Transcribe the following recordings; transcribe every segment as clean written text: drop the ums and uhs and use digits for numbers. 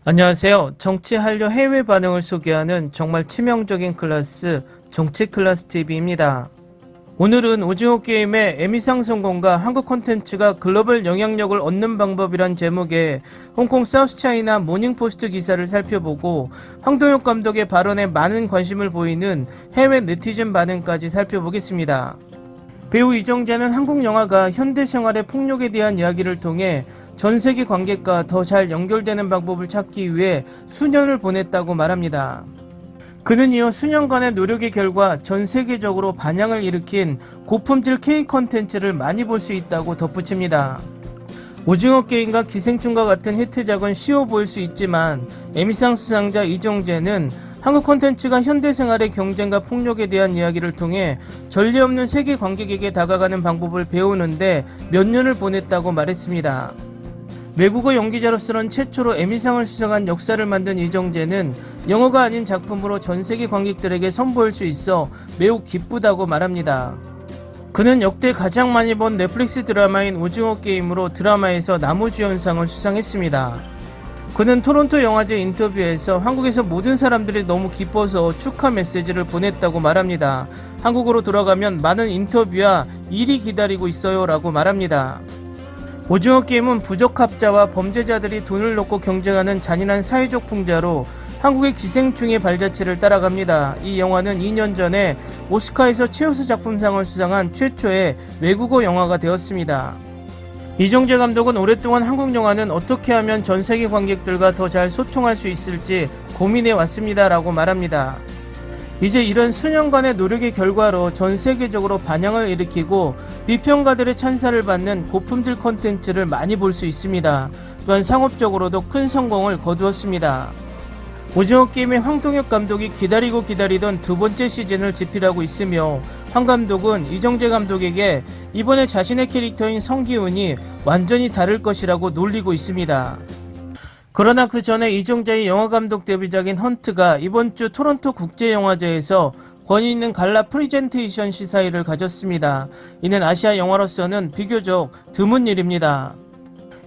안녕하세요. 정치 한류 해외 반응을 소개하는 정말 치명적인 클래스 정치 클래스 TV입니다. 오늘은 오징어 게임의 에미상 성공과 한국 콘텐츠가 글로벌 영향력을 얻는 방법이란 제목의 홍콩 사우스차이나 모닝포스트 기사를 살펴보고 황동혁 감독의 발언에 많은 관심을 보이는 해외 네티즌 반응까지 살펴보겠습니다. 배우 이정재는 한국 영화가 현대 생활의 폭력에 대한 이야기를 통해 전 세계 관객과 더 잘 연결되는 방법을 찾기 위해 수년을 보냈다고 말합니다. 그는 이어 수년간의 노력의 결과 전 세계적으로 반향을 일으킨 고품질 K 콘텐츠를 많이 볼 수 있다고 덧붙입니다. 오징어 게임과 기생충과 같은 히트작은 쉬워 보일 수 있지만 에미상 수상자 이정재는 한국 콘텐츠가 현대생활의 경쟁과 폭력에 대한 이야기를 통해 전례 없는 세계 관객에게 다가가는 방법을 배우는데 몇 년을 보냈다고 말했습니다. 외국어 연기자로서는 최초로 에미상을 수상한 역사를 만든 이정재는 영어가 아닌 작품으로 전 세계 관객들에게 선보일 수 있어 매우 기쁘다고 말합니다. 그는 역대 가장 많이 본 넷플릭스 드라마인 오징어 게임으로 드라마에서 나무주연상을 수상했습니다. 그는 토론토 영화제 인터뷰에서 한국에서 모든 사람들이 너무 기뻐서 축하 메시지를 보냈다고 말합니다. 한국으로 돌아가면 많은 인터뷰와 일이 기다리고 있어요 라고 말합니다. 오징어 게임은 부적합자와 범죄자들이 돈을 놓고 경쟁하는 잔인한 사회적 풍자로 한국의 기생충의 발자취를 따라갑니다. 이 영화는 2년 전에 오스카에서 최우수 작품상을 수상한 최초의 외국어 영화가 되었습니다. 이정재 감독은 오랫동안 한국 영화는 어떻게 하면 전 세계 관객들과 더 잘 소통할 수 있을지 고민해 왔습니다 라고 말합니다. 이제 이런 수년간의 노력의 결과로 전 세계적으로 반향을 일으키고 비평가들의 찬사를 받는 고품질 콘텐츠를 많이 볼 수 있습니다. 또한 상업적으로도 큰 성공을 거두었습니다. 오징어 게임의 황동혁 감독이 기다리던 두 번째 시즌을 집필하고 있으며 황 감독은 이정재 감독에게 이번에 자신의 캐릭터인 성기훈이 완전히 다를 것이라고 놀리고 있습니다. 그러나 그 전에 이정재의 영화감독 데뷔작인 헌트가 이번 주 토론토 국제영화제에서 권위 있는 갈라 프리젠테이션 시사회를 가졌습니다. 이는 아시아 영화로서는 비교적 드문 일입니다.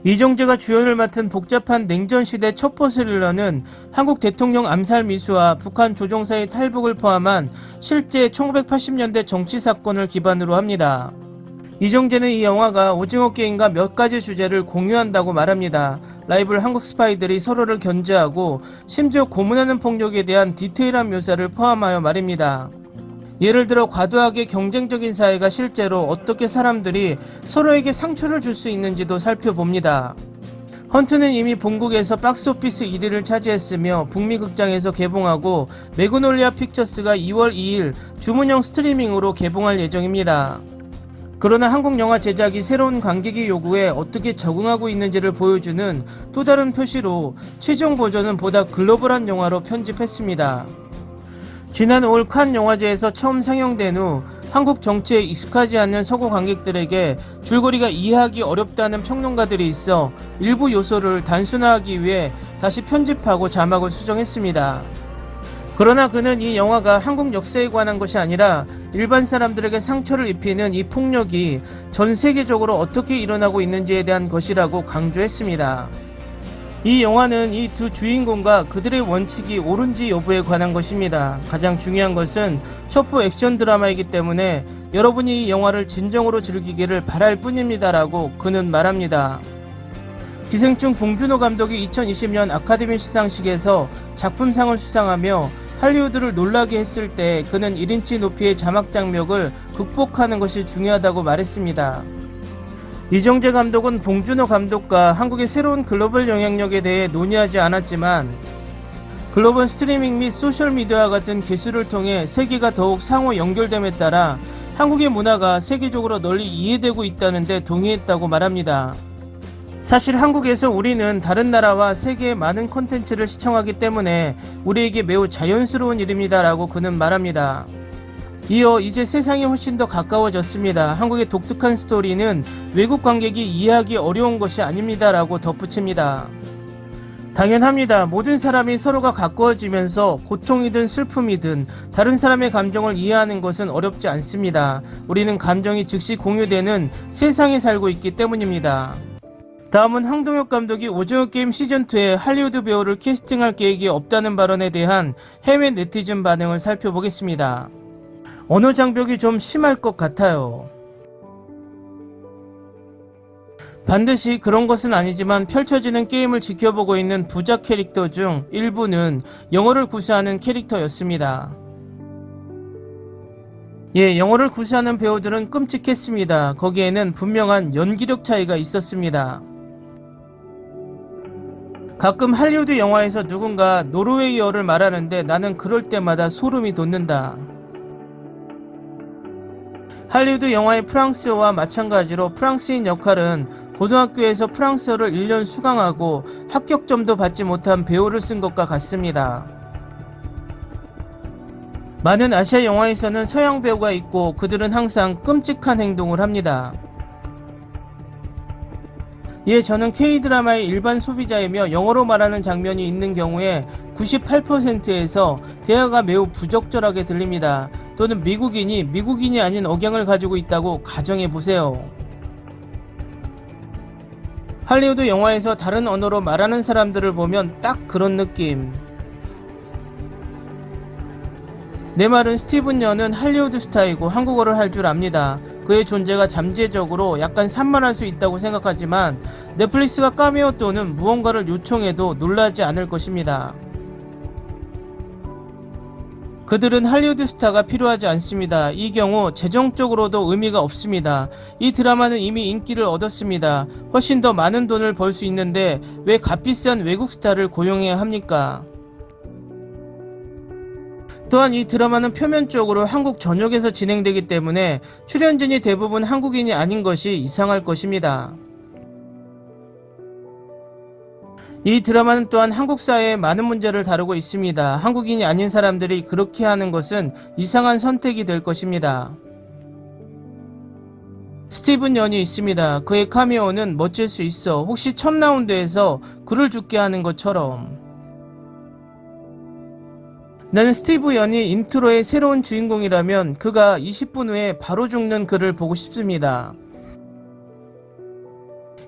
이정재가 주연을 맡은 복잡한 냉전시대 첩보 스릴러는 한국 대통령 암살 미수와 북한 조종사의 탈북을 포함한 실제 1980년대 정치사건을 기반으로 합니다. 이정재는 이 영화가 오징어 게임과 몇 가지 주제를 공유한다고 말합니다. 라이벌 한국 스파이들이 서로를 견제하고 심지어 고문하는 폭력에 대한 디테일한 묘사를 포함하여 말입니다. 예를 들어 과도하게 경쟁적인 사회가 실제로 어떻게 사람들이 서로에게 상처를 줄 수 있는지도 살펴봅니다. 헌트는 이미 본국에서 박스오피스 1위를 차지했으며 북미 극장에서 개봉하고 매그놀리아 픽처스가 2월 2일 주문형 스트리밍으로 개봉할 예정입니다. 그러나 한국 영화 제작이 새로운 관객의 요구에 어떻게 적응하고 있는지를 보여주는 또 다른 표시로 최종 버전은 보다 글로벌한 영화로 편집했습니다. 지난 5월 칸 영화제에서 처음 상영된 후 한국 정치에 익숙하지 않는 서구 관객들에게 줄거리가 이해하기 어렵다는 평론가들이 있어 일부 요소를 단순화하기 위해 다시 편집하고 자막을 수정했습니다. 그러나 그는 이 영화가 한국 역사에 관한 것이 아니라 일반 사람들에게 상처를 입히는 이 폭력이 전 세계적으로 어떻게 일어나고 있는지에 대한 것이라고 강조했습니다. 이 영화는 이 두 주인공과 그들의 원칙이 옳은지 여부에 관한 것입니다. 가장 중요한 것은 첩보 액션 드라마이기 때문에 여러분이 이 영화를 진정으로 즐기기를 바랄 뿐입니다 라고 그는 말합니다. 기생충 봉준호 감독이 2020년 아카데미 시상식에서 작품상을 수상하며 할리우드를 놀라게 했을 때 그는 1인치 높이의 자막 장벽을 극복하는 것이 중요하다고 말했습니다. 이정재 감독은 봉준호 감독과 한국의 새로운 글로벌 영향력에 대해 논의하지 않았지만 글로벌 스트리밍 및 소셜미디어와 같은 기술을 통해 세계가 더욱 상호 연결됨에 따라 한국의 문화가 세계적으로 널리 이해되고 있다는 데 동의했다고 말합니다. 사실 한국에서 우리는 다른 나라와 세계의 많은 콘텐츠를 시청하기 때문에 우리에게 매우 자연스러운 일입니다 라고 그는 말합니다. 이어 이제 세상이 훨씬 더 가까워졌습니다. 한국의 독특한 스토리는 외국 관객이 이해하기 어려운 것이 아닙니다 라고 덧붙입니다. 당연합니다. 모든 사람이 서로가 가까워지면서 고통이든 슬픔이든 다른 사람의 감정을 이해하는 것은 어렵지 않습니다. 우리는 감정이 즉시 공유되는 세상에 살고 있기 때문입니다. 다음은 황동혁 감독이 오징어 게임 시즌2에 할리우드 배우를 캐스팅할 계획이 없다는 발언에 대한 해외 네티즌 반응을 살펴보겠습니다. 언어 장벽이 좀 심할 것 같아요. 반드시 그런 것은 아니지만 펼쳐지는 게임을 지켜보고 있는 부자 캐릭터 중 일부는 영어를 구사하는 캐릭터였습니다. 영어를 구사하는 배우들은 끔찍했습니다. 거기에는 분명한 연기력 차이가 있었습니다. 가끔 할리우드 영화에서 누군가 노르웨이어를 말하는데 나는 그럴 때마다 소름이 돋는다. 할리우드 영화의 프랑스어와 마찬가지로 프랑스인 역할은 고등학교에서 프랑스어를 1년 수강하고 합격점도 받지 못한 배우를 쓴 것과 같습니다. 많은 아시아 영화에서는 서양 배우가 있고 그들은 항상 끔찍한 행동을 합니다. 저는 K드라마의 일반 소비자이며 영어로 말하는 장면이 있는 경우에 98%에서 대화가 매우 부적절하게 들립니다. 또는 미국인이 아닌 억양을 가지고 있다고 가정해보세요. 할리우드 영화에서 다른 언어로 말하는 사람들을 보면 딱 그런 느낌. 내 말은 스티븐 연은 할리우드 스타이고 한국어를 할 줄 압니다. 그의 존재가 잠재적으로 약간 산만할 수 있다고 생각하지만 넷플릭스가 카메오 또는 무언가를 요청해도 놀라지 않을 것입니다. 그들은 할리우드 스타가 필요하지 않습니다. 이 경우 재정적으로도 의미가 없습니다. 이 드라마는 이미 인기를 얻었습니다. 훨씬 더 많은 돈을 벌 수 있는데 왜 값비싼 외국 스타를 고용해야 합니까? 또한 이 드라마는 표면적으로 한국 전역에서 진행되기 때문에 출연진이 대부분 한국인이 아닌 것이 이상할 것입니다. 이 드라마는 또한 한국 사회의 많은 문제를 다루고 있습니다. 한국인이 아닌 사람들이 그렇게 하는 것은 이상한 선택이 될 것입니다. 스티븐 연이 있습니다. 그의 카메오는 멋질 수 있어. 혹시 첫 라운드에서 그를 죽게 하는 것처럼. 나는 스티브 연이 인트로의 새로운 주인공이라면 그가 20분 후에 바로 죽는 그를 보고 싶습니다.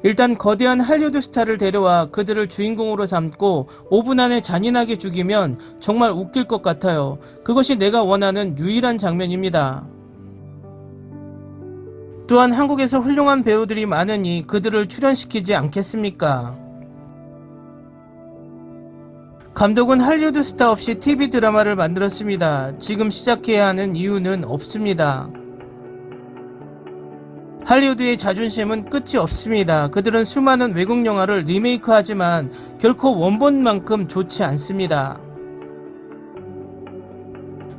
일단 거대한 할리우드 스타를 데려와 그들을 주인공으로 삼고 5분 안에 잔인하게 죽이면 정말 웃길 것 같아요. 그것이 내가 원하는 유일한 장면입니다. 또한 한국에서 훌륭한 배우들이 많으니 그들을 출연시키지 않겠습니까? 감독은 할리우드 스타 없이 TV 드라마를 만들었습니다. 지금 시작해야 하는 이유는 없습니다. 할리우드의 자존심은 끝이 없습니다. 그들은 수많은 외국 영화를 리메이크하지만 결코 원본만큼 좋지 않습니다.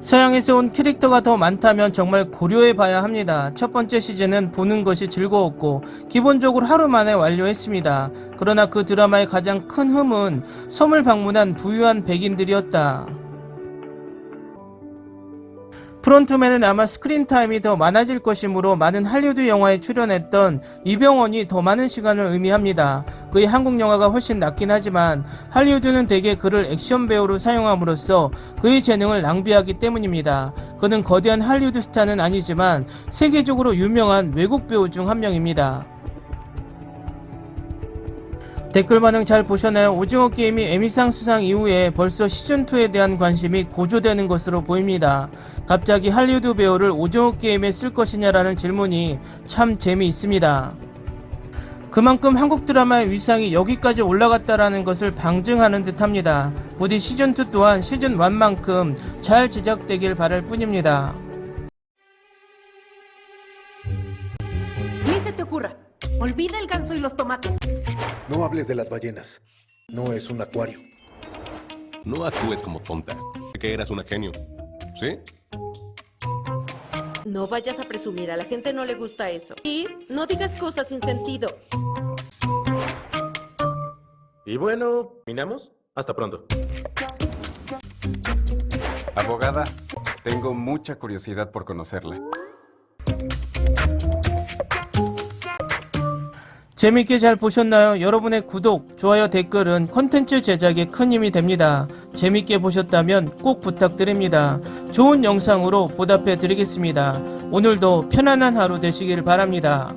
서양에서 온 캐릭터가 더 많다면 정말 고려해봐야 합니다. 첫 번째 시즌은 보는 것이 즐거웠고 기본적으로 하루 만에 완료했습니다. 그러나 그 드라마의 가장 큰 흠은 섬을 방문한 부유한 백인들이었다. 프론트맨은 아마 스크린타임이 더 많아질 것이므로 많은 할리우드 영화에 출연했던 이병헌이 더 많은 시간을 의미합니다. 그의 한국 영화가 훨씬 낫긴 하지만 할리우드는 대개 그를 액션 배우로 사용함으로써 그의 재능을 낭비하기 때문입니다. 그는 거대한 할리우드 스타는 아니지만 세계적으로 유명한 외국 배우 중 한 명입니다. 댓글 반응 잘 보셨나요? 오징어 게임이 에미상 수상 이후에 벌써 시즌2에 대한 관심이 고조되는 것으로 보입니다. 갑자기 할리우드 배우를 오징어 게임에 쓸 것이냐라는 질문이 참 재미있습니다. 그만큼 한국 드라마의 위상이 여기까지 올라갔다라는 것을 방증하는 듯합니다. 부디 시즌2 또한 시즌1만큼 잘 제작되길 바랄 뿐입니다. Ni se te ocurra. Olvida el ganso y los tomates. No hables de las ballenas. No es un acuario. No actúes como tonta. Que eras una genio. ¿Sí? No vayas a presumir, a la gente no le gusta eso. Y no digas cosas sin sentido. Y bueno, ¿terminamos? Hasta pronto. Abogada, tengo mucha curiosidad por conocerla. 재밌게 잘 보셨나요? 여러분의 구독, 좋아요, 댓글은 콘텐츠 제작에 큰 힘이 됩니다. 재밌게 보셨다면 꼭 부탁드립니다. 좋은 영상으로 보답해 드리겠습니다. 오늘도 편안한 하루 되시길 바랍니다.